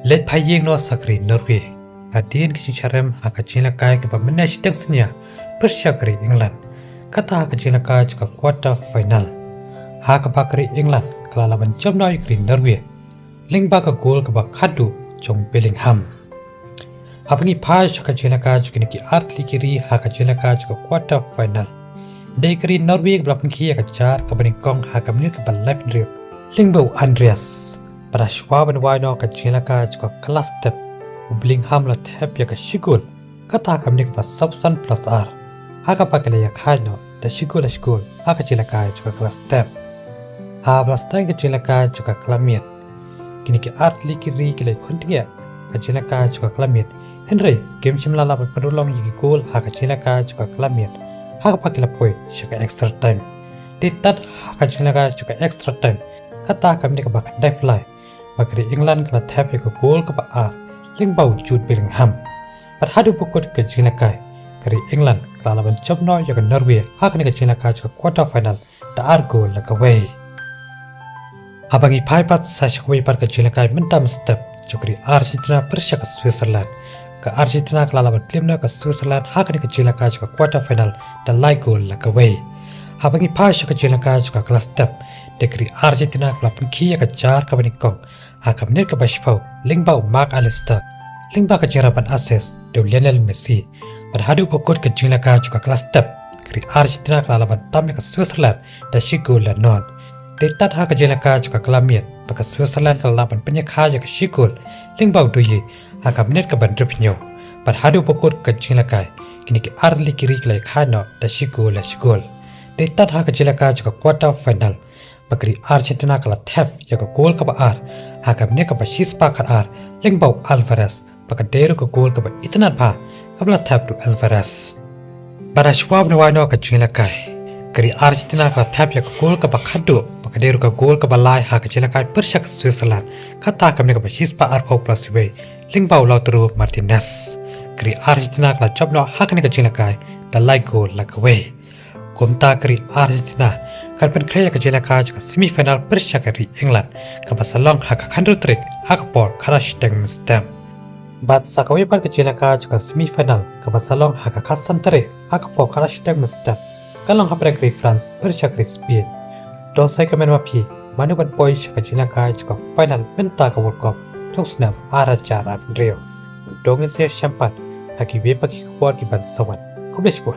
Let payeng no sakri Norway. Adin kisharem hakachila kai ke pamenesh teksnya persyakri England. Kata hakachila kai juga quarter final. Hakapakri England kelalaban jomno ikri Norway. Lingba ka gol ke bakadu jong Bellingham. Habangi pai hakachila kai juga niki atli kiri hakachila kai juga quarter final. Dekri Norway ke belakang kia kacar ke beningkong hakamnir ke balap drip. Lingbau Andreas. Pada Schwaben wino ka jilaka juga kelas step Bellingham la tap ya ka shigul kata kamnik pa subsan plus r haka pakale ya khano da shigul haka jilaka juga kelas step ha blastang ka jilaka juga klamiet kini ki atli kiri kile kontinga ka jilaka juga klamiet Henry game chimla la pendulong yigi goal haka jilaka juga klamiet haka pakale poi shaka extra time titat haka jilaka juga extra time kata kamnik ba kan fly Bakri England kala tap ya ke gol ke A Lingbau Jude Bellingham. Berhadu pukul ke jinakai kari England kala laban jomno ya ke Norway hak ni ke jinakai ke quarter final da ar gol la ke way. Habangi paipat sa shakwi par ke jinakai mentam step jukri Argentina persya ke Switzerland. Ke Argentina kala laban plimna ke Switzerland hak ni ke jinakai ke quarter final da lai gol la ke way. Habangi pasya ke jinakai ke kelas step dekri Argentina kala pun kia ke jar ke benikong hakam nir ke bashpau Lingbau Mark Alistair Lingba ke jarapan ases de Lionel Messi berhadu pokok ke jilaka juga kelas step kri Argentina kala laban tam ke Switzerland da shigul la non detat ha ke jilaka juga kelamian ke Switzerland kala laban penyekha ke shigul Lingbau duyi hakam nir ke bandrupnyo berhadu pokok ke jilaka kini ke arli kiri kelai khano da shigul la shigul detat ha ke jilaka juga quarter final Bakri Argentina kala tap ya ke gol ke ar hakam ne ke shispa kar ar Lingbau Alvarez pakaderu ke gol ke itnan pa kabla tap tu Alvarez pada Schwab ne wano ke jila kai kari Argentina kala tap ya ke gol ke khadu pakaderu ke gol ke lai ha ke jila kai persyak Switzerland kata hakam ne ke shispa ar pau plus way Lingbau Lautaro Martinez kari Argentina kala jobno hak ne ke jila kai da lai gol la ke way Komta kari Argentina kan pen kreya ke jilaka juga semifinal persya kari England ke pasalong hak khandru trik hak por kharash teng stem bat sakawi par ke jilaka juga semifinal ke pasalong hak khasan trik hak por kharash teng stem kalong hapre kari France persya kari Spain dosai ke menwa pi manu ban poi ke jilaka juga final menta ke World Cup tung snam ara jar ab rio dongin se champat haki we paki por ki ban sawan kubleshpur